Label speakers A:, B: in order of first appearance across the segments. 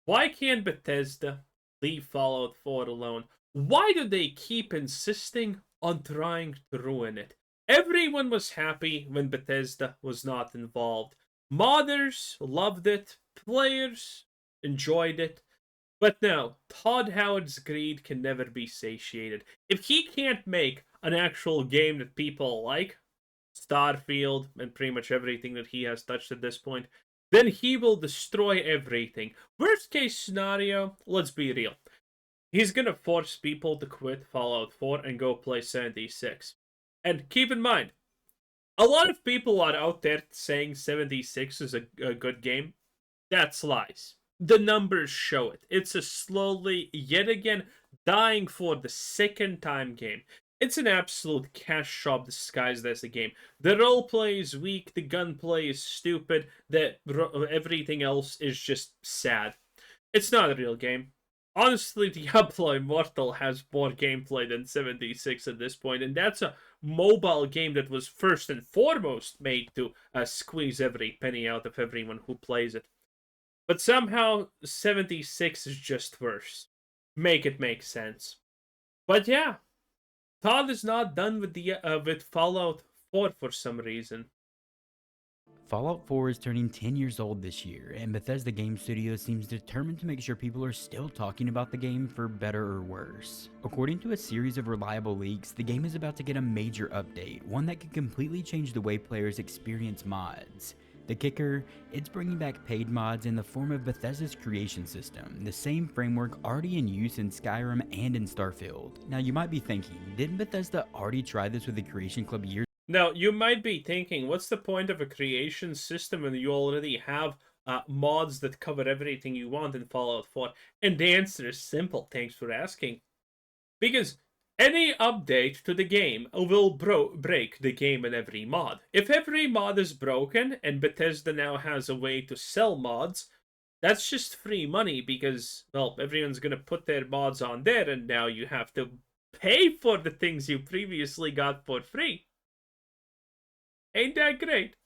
A: Why can't Bethesda leave Fallout 4 alone? Why do they keep insisting on trying to ruin it? Everyone was happy when Bethesda was not involved. Modders loved it, players enjoyed it. But no, Todd Howard's greed can never be satiated. If he can't make an actual game that people like, Starfield, and pretty much everything that he has touched at this point, then he will destroy everything. Worst case scenario, let's be real. He's gonna force people to quit Fallout 4 and go play 76. And keep in mind, a lot of people are out there saying 76 is a good game. That's lies. The numbers show it. It's a slowly, yet again, dying for the second time game. It's an absolute cash shop disguised as a game. The roleplay is weak, the gunplay is stupid, everything else is just sad. It's not a real game. Honestly, Diablo Immortal has more gameplay than 76 at this point, and that's a mobile game that was first and foremost made to squeeze every penny out of everyone who plays it. But somehow 76 is just worse. Make it make sense. But yeah, Todd is not done with Fallout 4 for some reason.
B: Fallout 4 is turning 10 years old this year, and Bethesda Game Studios seems determined to make sure people are still talking about the game for better or worse. According to a series of reliable leaks, the game is about to get a major update, one that could completely change the way players experience mods. The kicker, it's bringing back paid mods in the form of Bethesda's creation system, the same framework already in use in Skyrim and in Starfield. Now you might be thinking, didn't Bethesda already try this with the Creation Club years
A: Now, you might be thinking, what's the point of a creation system when you already have mods that cover everything you want in Fallout 4? And the answer is simple, thanks for asking. Because any update to the game will break the game in every mod. If every mod is broken and Bethesda now has a way to sell mods, that's just free money because, well, everyone's going to put their mods on there and now you have to pay for the things you previously got for free. Ain't that great?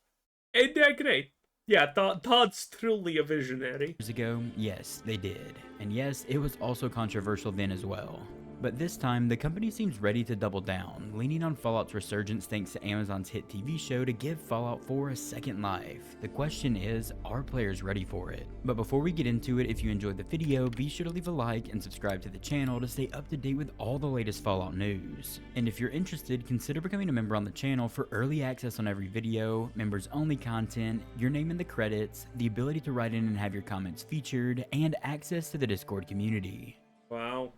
A: Ain't that great? Yeah, Todd's truly a visionary.
B: ago? Yes, they did. And yes, it was also controversial then as well. But this time, the company seems ready to double down, leaning on Fallout's resurgence thanks to Amazon's hit TV show to give Fallout 4 a second life. The question is, are players ready for it? But before we get into it, if you enjoyed the video, be sure to leave a like and subscribe to the channel to stay up to date with all the latest Fallout news. And if you're interested, consider becoming a member on the channel for early access on every video, members only content, your name in the credits, the ability to write in and have your comments featured, and access to the Discord community.
A: Wow.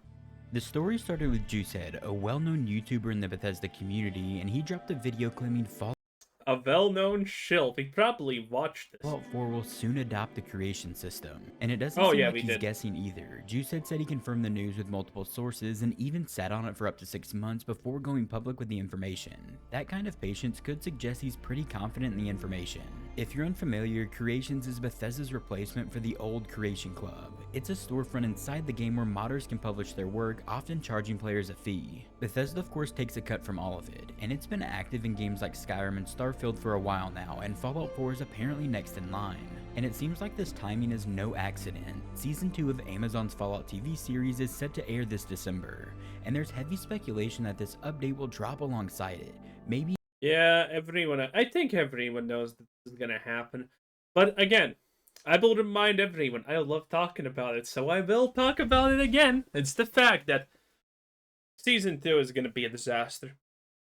B: The story started with Juicehead, a well-known YouTuber in the Bethesda community, and he dropped a video claiming Fallout
A: A well-known shill. We probably watched this.
B: 4 will soon adopt the creation system. And it doesn't
A: Oh,
B: seem
A: yeah,
B: like
A: we
B: he's
A: did.
B: guessing either. Juicehead said he confirmed the news with multiple sources and even sat on it for up to 6 months before going public with the information. That kind of patience could suggest he's pretty confident in the information. If you're unfamiliar, Creations is Bethesda's replacement for the old Creation Club. It's a storefront inside the game where modders can publish their work, often charging players a fee. Bethesda of course takes a cut from all of it, and it's been active in games like Skyrim and Starfield for a while now, and Fallout 4 is apparently next in line. And it seems like this timing is no accident. Season 2 of Amazon's Fallout TV series is set to air this December, and there's heavy speculation that this update will drop alongside it. Maybe
A: Yeah, I think everyone knows that this is gonna happen. But again, I will remind everyone, I love talking about it, so I will talk about it again. It's the fact that Season 2 is gonna be a disaster.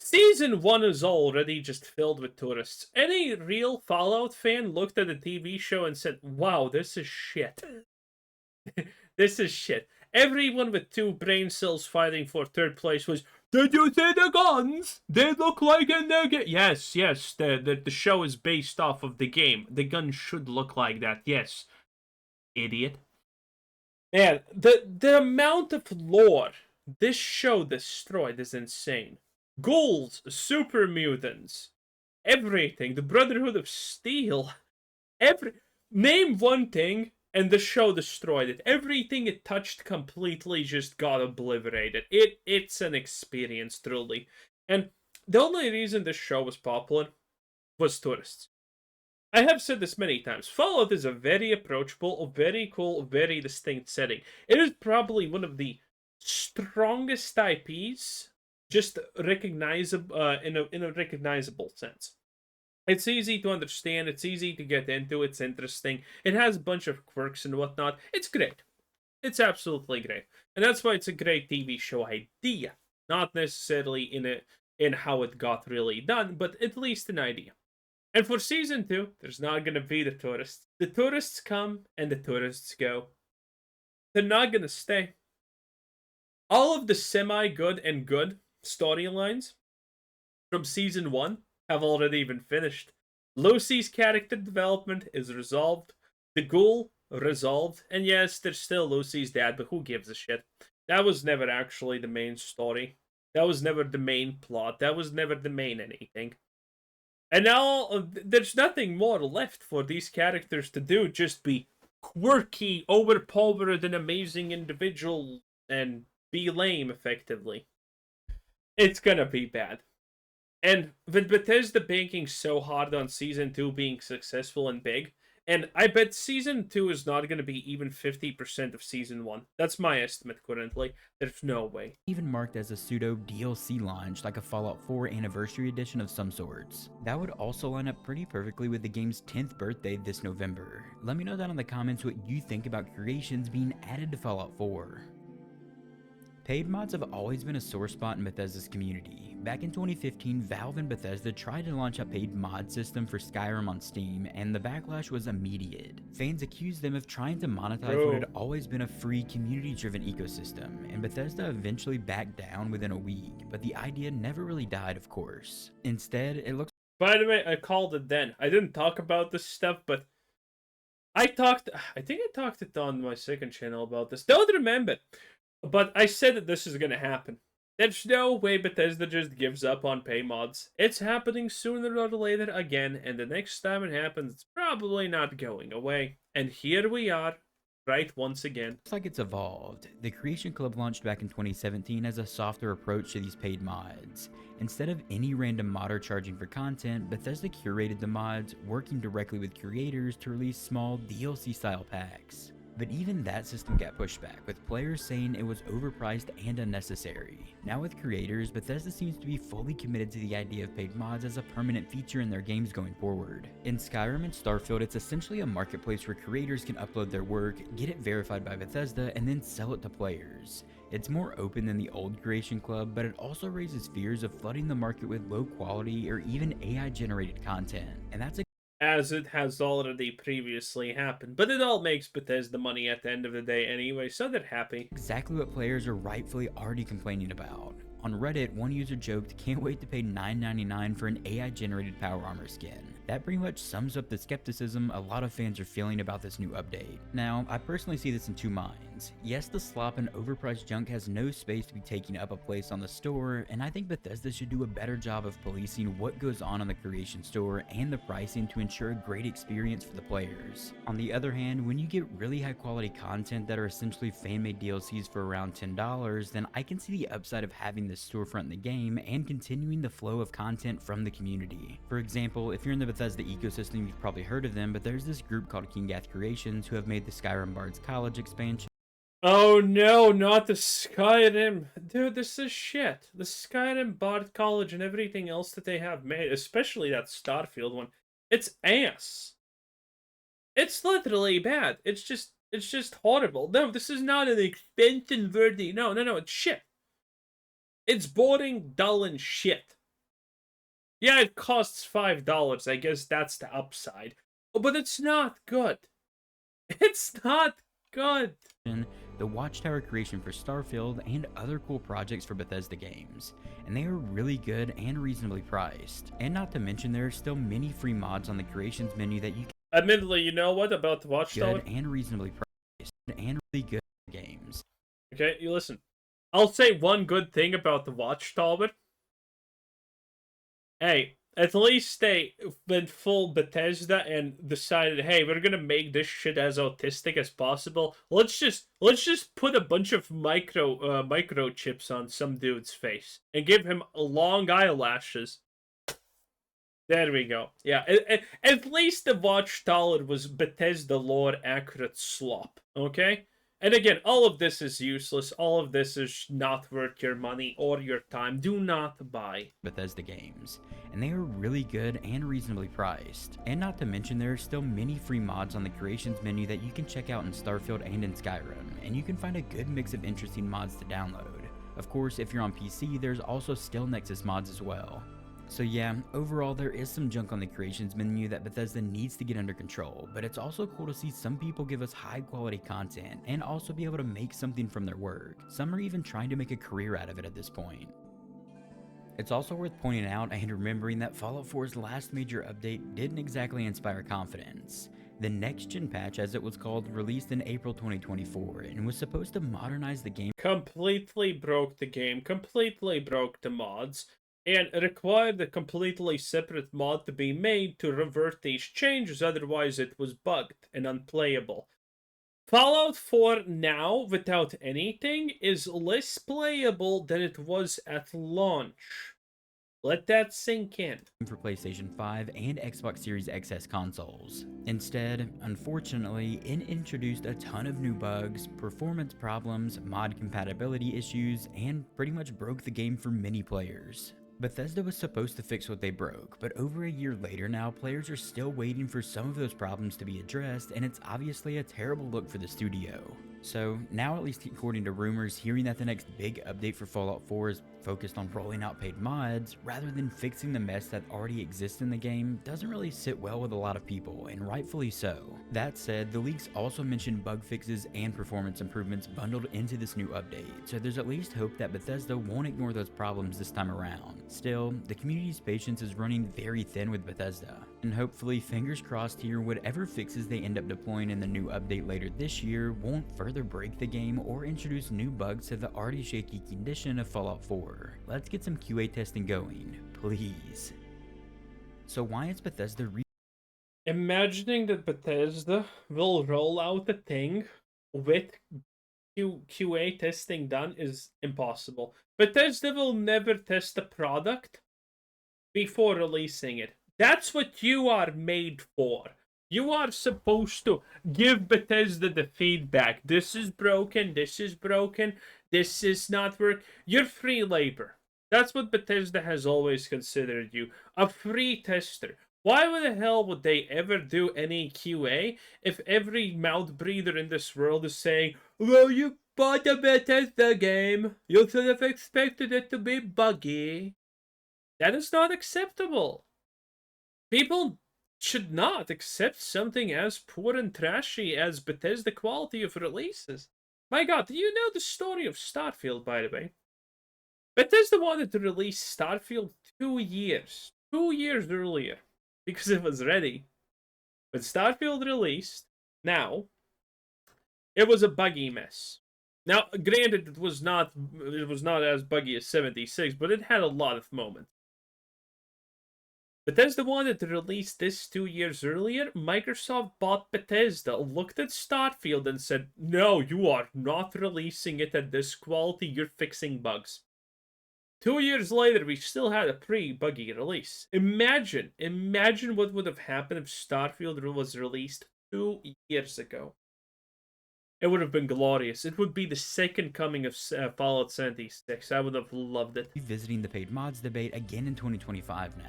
A: Season 1 is already just filled with tourists. Any real Fallout fan looked at the TV show and said, wow, this is shit. This is shit. Everyone with 2 brain cells fighting for 3rd place was, did you see the guns? They look like in the game. Yes, the show is based off of the game. The guns should look like that, yes. Idiot. Man, the amount of lore this show destroyed is insane. Ghouls, super mutants, everything. The Brotherhood of Steel. Name one thing, and the show destroyed it. Everything it touched completely just got obliterated. It's an experience, truly. And the only reason this show was popular was tourists. I have said this many times. Fallout is a very approachable, very cool, very distinct setting. It is probably one of the strongest IPs, just recognizable in a recognizable sense. It's easy to understand. It's easy to get into. It's interesting. It has a bunch of quirks and whatnot. It's great. It's absolutely great, and that's why it's a great TV show idea. Not necessarily in how it got really done, but at least an idea. And for season 2, there's not gonna be the tourists. The tourists come and the tourists go. They're not gonna stay. All of the semi-good and good storylines from season 1 have already been finished. Lucy's character development is resolved. The ghoul resolved. And yes, there's still Lucy's dad, but who gives a shit? That was never actually the main story. That was never the main plot. That was never the main anything. And now there's nothing more left for these characters to do. Just be quirky, overpowered, and amazing individual, and be lame effectively. It's gonna be bad. And with Bethesda banking so hard on season 2 being successful and big, and I bet season 2 is not going to be even 50% of season 1. That's my estimate currently. There's no way.
B: Even marked as a pseudo DLC launch, like a Fallout 4 Anniversary Edition of some sorts. That would also line up pretty perfectly with the game's 10th birthday this November. Let me know down in the comments what you think about creations being added to Fallout 4. Paid mods have always been a sore spot in Bethesda's community. Back in 2015, Valve and Bethesda tried to launch a paid mod system for Skyrim on Steam, and the backlash was immediate. Fans accused them of trying to monetize what had always been a free, community-driven ecosystem, and Bethesda eventually backed down within a week, but the idea never really died, of course. Instead, it looks...
A: By the way, I called it then. I didn't talk about this stuff, but I think I talked it on my second channel about this. Don't remember. But I said that this is going to happen. There's no way Bethesda just gives up on pay mods. It's happening sooner or later again, and the next time it happens, it's probably not going away. And here we are, right once again.
B: Looks like it's evolved. The Creation Club launched back in 2017 as a softer approach to these paid mods. Instead of any random modder charging for content, Bethesda curated the mods, working directly with creators to release small DLC-style packs. But even that system got pushed back, with players saying it was overpriced and unnecessary. Now with creators, Bethesda seems to be fully committed to the idea of paid mods as a permanent feature in their games going forward. In Skyrim and Starfield, it's essentially a marketplace where creators can upload their work, get it verified by Bethesda, and then sell it to players. It's more open than the old Creation Club, but it also raises fears of flooding the market with low quality or even AI-generated content, and that's
A: as it has already previously happened. But it all makes Bethesda money at the end of the day anyway, so they're happy.
B: Exactly what players are rightfully already complaining about. On Reddit, one user joked, "Can't wait to pay $9.99 for an AI-generated power armor skin." That pretty much sums up the skepticism a lot of fans are feeling about this new update. Now, I personally see this in two minds. Yes, the slop and overpriced junk has no space to be taking up a place on the store, and I think Bethesda should do a better job of policing what goes on the Creation Store and the pricing to ensure a great experience for the players. On the other hand, when you get really high quality content that are essentially fan-made DLCs for around $10, then I can see the upside of having this storefront in the game and continuing the flow of content from the community. For example, if you're in the Bethesda ecosystem, you've probably heard of them, but there's this group called Kingath Creations who have made the Skyrim Bard's College expansion.
A: Oh no, not the Skyrim. Dude, this is shit. The Skyrim Bard College and everything else that they have made, especially that Starfield one, it's ass. It's literally bad. It's just horrible. No, this is not an expansion worthy. No, it's shit. It's boring, dull, and shit. Yeah, it costs $5. I guess that's the upside. But it's not good. It's not good.
B: The Watchtower creation for Starfield, and other cool projects for Bethesda games, and they are really good and reasonably priced. And not to mention, there are still many free mods on the creations menu that you can
A: admittedly, you know what about the Watchtower?
B: Good and reasonably priced, and really good games.
A: Okay, you listen. I'll say one good thing about the Watchtower. Hey, at least they went full Bethesda and decided, hey, we're gonna make this shit as autistic as possible. Let's just put a bunch of microchips on some dude's face and give him long eyelashes. There we go. Yeah, at least the Watchtower was Bethesda lore accurate slop. Okay? And again, all of this is useless. All of this is not worth your money or your time. Do not buy
B: Bethesda games, and they are really good and reasonably priced. And not to mention, there are still many free mods on the creations menu that you can check out in Starfield and in Skyrim, and you can find a good mix of interesting mods to download. Of course, if you're on PC, there's also still Nexus mods as well. So yeah, overall there is some junk on the creations menu that Bethesda needs to get under control, but it's also cool to see some people give us high quality content and also be able to make something from their work. Some are even trying to make a career out of it at this point. It's also worth pointing out and remembering that Fallout 4's last major update didn't exactly inspire confidence. The Next Gen patch, as it was called, released in April 2024 and was supposed to modernize the game.
A: Completely broke the game, completely broke the mods, and required a completely separate mod to be made to revert these changes, otherwise it was bugged and unplayable. Fallout 4 now, without anything, is less playable than it was at launch. Let that sink in.
B: For PlayStation 5 and Xbox Series XS consoles. Instead, unfortunately, it introduced a ton of new bugs, performance problems, mod compatibility issues, and pretty much broke the game for many players. Bethesda was supposed to fix what they broke, but over a year later now, players are still waiting for some of those problems to be addressed, and it's obviously a terrible look for the studio. So now, at least according to rumors, hearing that the next big update for Fallout 4 is focused on rolling out paid mods rather than fixing the mess that already exists in the game doesn't really sit well with a lot of people, and rightfully so. That said, the leaks also mentioned bug fixes and performance improvements bundled into this new update, so there's at least hope that Bethesda won't ignore those problems this time around. Still, the community's patience is running very thin with Bethesda, and hopefully, fingers crossed here, whatever fixes they end up deploying in the new update later this year won't further break the game or introduce new bugs to the already shaky condition of Fallout 4. Let's get some QA testing going, please. So why is Bethesda
A: Imagining that Bethesda will roll out a thing with QA testing done is impossible. Bethesda will never test a product before releasing it. That's what you are made for. You are supposed to give Bethesda the feedback. This is broken, this is broken, this is not work. You're free labor. That's what Bethesda has always considered you. A free tester. Why the hell would they ever do any QA if every mouth breather in this world is saying, well, you bought a Bethesda game. You should have expected it to be buggy. That is not acceptable. People should not accept something as poor and trashy as Bethesda quality of releases. My god, do you know the story of Starfield, by the way? Bethesda wanted to release Starfield 2 years earlier because it was ready. But Starfield released, now, it was a buggy mess. Now, granted, it was not as buggy as 76, but it had a lot of moments. Bethesda wanted to release this 2 years earlier. Microsoft bought Bethesda, looked at Starfield and said, no, you are not releasing it at this quality, you're fixing bugs. 2 years later, we still had a pre-buggy release. Imagine what would have happened if Starfield was released 2 years ago. It would have been glorious. It would be the second coming of Fallout 76. I would have loved it.
B: Revisiting the paid mods debate again in 2025 now?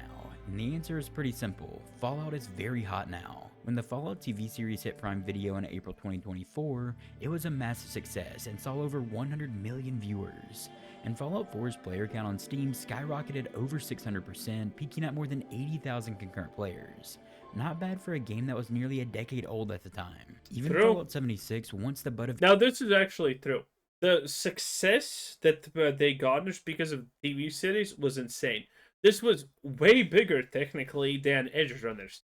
B: And the answer is pretty simple. Fallout is very hot now. When the Fallout TV series hit Prime Video in April 2024, it was a massive success and saw over 100 million viewers. And Fallout 4's player count on Steam skyrocketed over 600%, peaking at more than 80,000 concurrent players. Not bad for a game that was nearly a decade old at the time. Even
A: True.
B: Fallout 76, once the butt of...
A: Now, this is actually true. The success that they garnered because of the TV series was insane. This was way bigger, technically, than Edge Runners.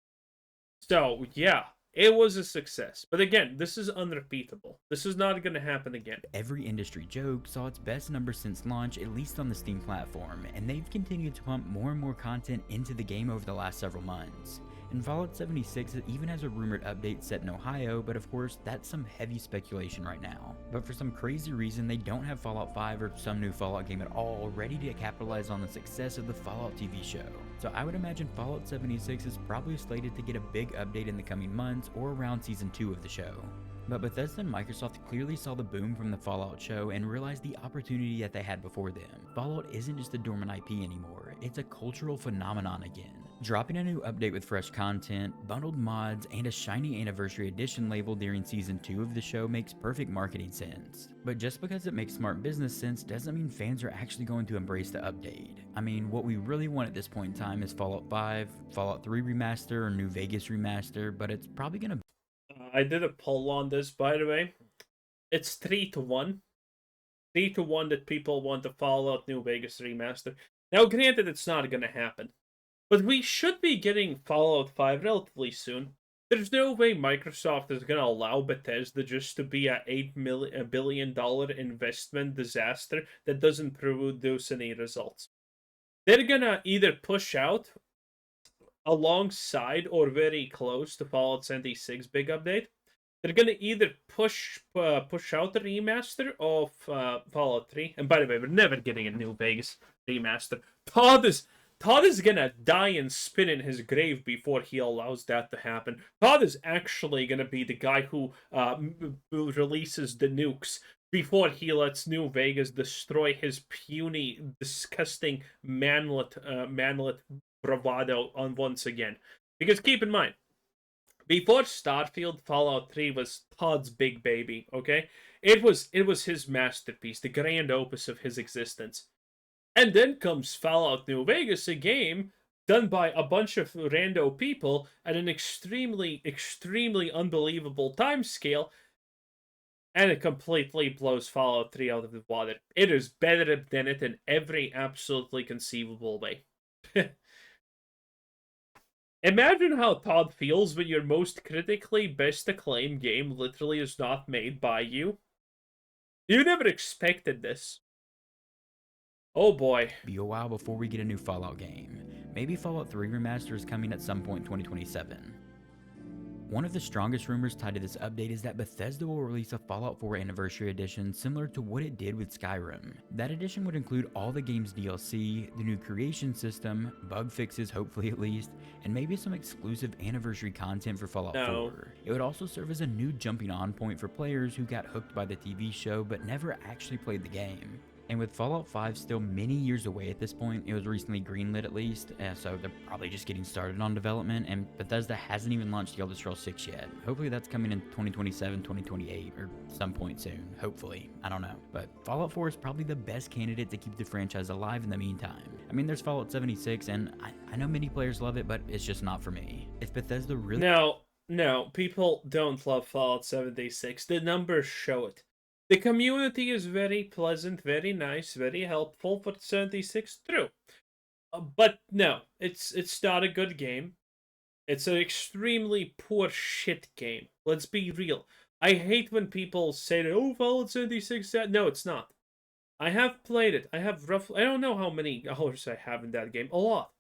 A: So, yeah, it was a success. But again, this is unrepeatable. This is not going to happen again.
B: Every industry joke saw its best numbers since launch, at least on the Steam platform, and they've continued to pump more and more content into the game over the last several months. And Fallout 76 even has a rumored update set in Ohio, but of course, that's some heavy speculation right now. But for some crazy reason, they don't have Fallout 5 or some new Fallout game at all ready to capitalize on the success of the Fallout TV show. So I would imagine Fallout 76 is probably slated to get a big update in the coming months or around Season 2 of the show. But Bethesda and Microsoft clearly saw the boom from the Fallout show and realized the opportunity that they had before them. Fallout isn't just a dormant IP anymore, it's a cultural phenomenon again. Dropping a new update with fresh content, bundled mods, and a shiny Anniversary Edition label during Season 2 of the show makes perfect marketing sense. But just because it makes smart business sense doesn't mean fans are actually going to embrace the update. I mean, what we really want at this point in time is Fallout 5, Fallout 3 Remaster, or New Vegas Remaster, but it's probably gonna
A: I did a poll on this, by the way. It's 3-1. 3-1 that people want the Fallout New Vegas remaster. Now, granted, it's not going to happen. But we should be getting Fallout 5 relatively soon. There's no way Microsoft is going to allow Bethesda just to be a $8 billion investment disaster that doesn't produce any results. They're going to either push out alongside or very close to Fallout 76 big update. They're gonna either push out the remaster of Fallout 3. And by the way, we're never getting a New Vegas remaster. Todd is gonna die and spin in his grave before he allows that to happen. Todd is actually gonna be the guy who releases the nukes before he lets New Vegas destroy his puny, disgusting manlet bravado on once again. Because keep in mind, before Starfield, Fallout 3 was Todd's big baby, okay? It was his masterpiece, the grand opus of his existence. And then comes Fallout New Vegas, a game done by a bunch of rando people at an extremely, extremely unbelievable time scale, and it completely blows Fallout 3 out of the water. It is better than it in every absolutely conceivable way. Imagine how Todd feels when your most critically best acclaimed game literally is not made by you. You never expected this. Oh boy.
B: be a while before we get a new Fallout game. Maybe Fallout 3 Remaster is coming at some point in 2027. One of the strongest rumors tied to this update is that Bethesda will release a Fallout 4 Anniversary Edition similar to what it did with Skyrim. That edition would include all the game's DLC, the new creation system, bug fixes hopefully at least, and maybe some exclusive anniversary content for Fallout 4. It would also serve as a new jumping on point for players who got hooked by the TV show but never actually played the game. And with Fallout 5 still many years away at this point, it was recently greenlit at least, so they're probably just getting started on development, and Bethesda hasn't even launched The Elder Scrolls 6 yet. Hopefully that's coming in 2027, 2028, or some point soon, hopefully. I don't know. But Fallout 4 is probably the best candidate to keep the franchise alive in the meantime. I mean, there's Fallout 76, and I know many players love it, but it's just not for me. If Bethesda really...
A: No, people don't love Fallout 76. The numbers show it. The community is very pleasant, very nice, very helpful for 76, true. But no, it's not a good game. It's an extremely poor shit game. Let's be real. I hate when people say that, oh, Fallout 76, no, it's not. I have played it. I have roughly, I don't know how many hours I have in that game. A lot.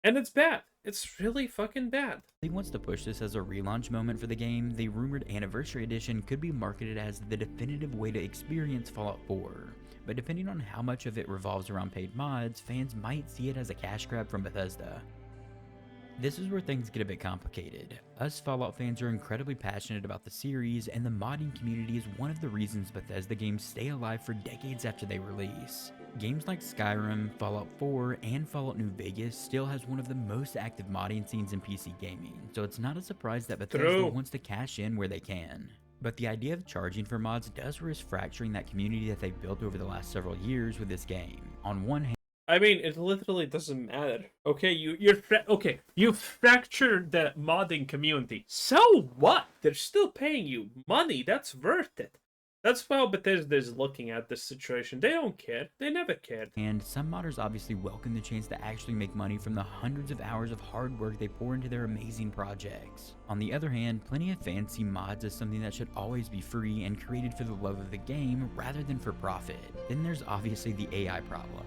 A: And it's bad. It's really fucking bad.
B: He wants to push this as a relaunch moment for the game. The rumored Anniversary Edition could be marketed as the definitive way to experience Fallout 4. But depending on how much of it revolves around paid mods, fans might see it as a cash grab from Bethesda. This is where things get a bit complicated. Us Fallout fans are incredibly passionate about the series, and the modding community is one of the reasons Bethesda games stay alive for decades after they release. Games like Skyrim, Fallout 4, and Fallout New Vegas still has one of the most active modding scenes in PC gaming, so it's not a surprise that Bethesda wants to cash in where they can. But the idea of charging for mods does risk fracturing that community that they've built over the last several years with this game. On one hand,
A: I mean, it literally doesn't matter. Okay, you fractured the modding community. So what? They're still paying you money. That's worth it. That's how Bethesda is looking at this situation. They don't care. They never cared.
B: And some modders obviously welcome the chance to actually make money from the hundreds of hours of hard work they pour into their amazing projects. On the other hand, plenty of fans see mods as something that should always be free and created for the love of the game rather than for profit. Then there's obviously the AI problem.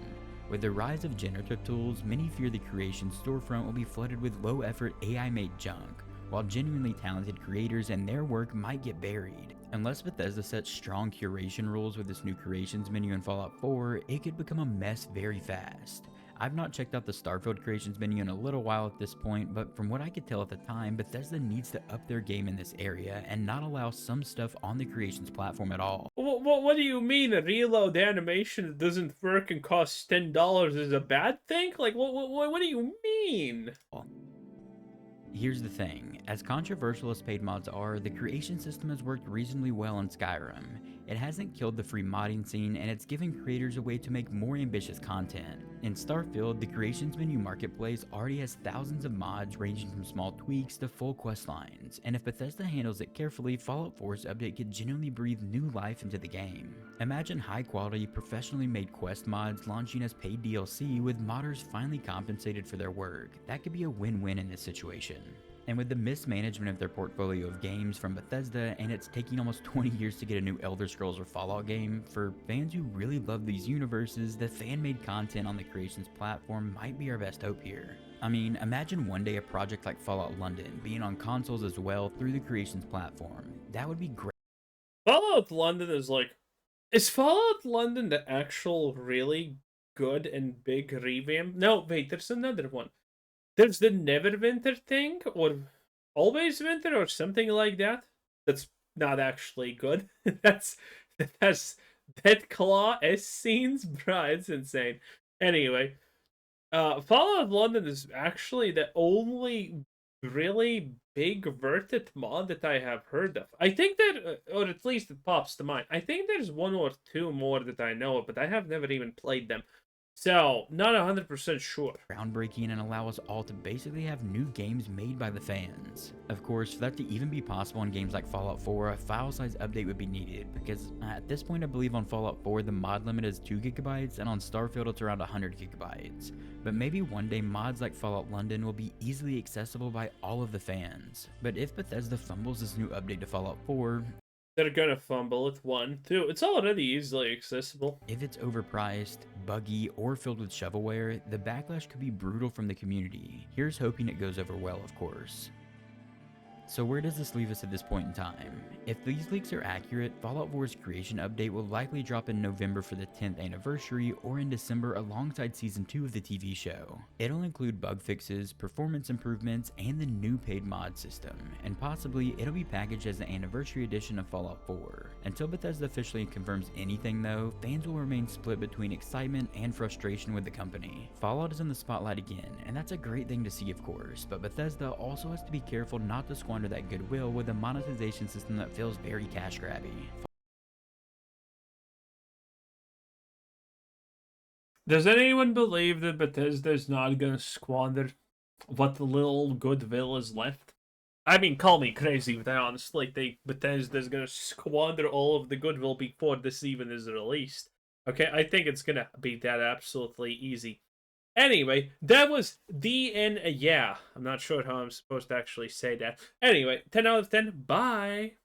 B: With the rise of generative tools, many fear the creation storefront will be flooded with low-effort AI-made junk, while genuinely talented creators and their work might get buried. Unless Bethesda sets strong curation rules with this new creations menu in Fallout 4, it could become a mess very fast. I've not checked out the Starfield creations menu in a little while at this point, but from what I could tell at the time, Bethesda needs to up their game in this area and not allow some stuff on the creations platform at all.
A: What do you mean a reload animation that doesn't work and costs $10 is a bad thing? Like, what do you mean?
B: Here's the thing, as controversial as paid mods are, the creation system has worked reasonably well in Skyrim. It hasn't killed the free modding scene, and it's given creators a way to make more ambitious content. In Starfield, the creations menu marketplace already has thousands of mods ranging from small tweaks to full quest lines, and if Bethesda handles it carefully, Fallout 4's update could genuinely breathe new life into the game. Imagine high quality, professionally made quest mods launching as paid DLC with modders finally compensated for their work. That could be a win-win in this situation. And with the mismanagement of their portfolio of games from Bethesda, and it's taking almost 20 years to get a new Elder Scrolls or Fallout game, for fans who really love these universes, the fan-made content on the Creations platform might be our best hope here. I mean, imagine one day a project like Fallout London being on consoles as well through the Creations platform. That would be great.
A: Fallout London is like... Is Fallout London the actual really good and big revamp? No, wait, there's another one. There's the Neverwinter thing, or Always Winter, or something like that. That's not actually good. that's Dead Claw S scenes, bruh. It's insane. Anyway, Fallout London is actually the only really big worth it mod that I have heard of. I think that, or at least it pops to mind. I think there's one or two more that I know of, but I have never even played them. So, not 100% sure.
B: Groundbreaking and allow us all to basically have new games made by the fans. Of course, for that to even be possible in games like Fallout 4, a file size update would be needed, because at this point I believe on Fallout 4 the mod limit is 2 GB and on Starfield it's around 100 GB. But maybe one day mods like Fallout London will be easily accessible by all of the fans. But if Bethesda fumbles this new update to Fallout 4,
A: they're gonna fumble it. 1, 2. It's already easily accessible.
B: if it's overpriced, buggy, or filled with shovelware, the backlash could be brutal from the community. Here's hoping it goes over well, of course. So where does this leave us at this point in time? If these leaks are accurate, Fallout 4's creation update will likely drop in November for the 10th anniversary or in December alongside Season 2 of the TV show. It'll include bug fixes, performance improvements, and the new paid mod system, and possibly it'll be packaged as the anniversary edition of Fallout 4. Until Bethesda officially confirms anything though, fans will remain split between excitement and frustration with the company. Fallout is in the spotlight again, and that's a great thing to see of course, but Bethesda also has to be careful not to squander that goodwill with a monetization system that feels very cash grabby.
A: Does anyone believe that Bethesda is not gonna squander what little goodwill is left? I mean, call me crazy, but I honestly think Bethesda is gonna squander all of the goodwill before this even is released. Okay, I think it's gonna be that absolutely easy. Anyway, that was the end. Yeah, I'm not sure how I'm supposed to actually say that. Anyway, 10 out of 10. Bye.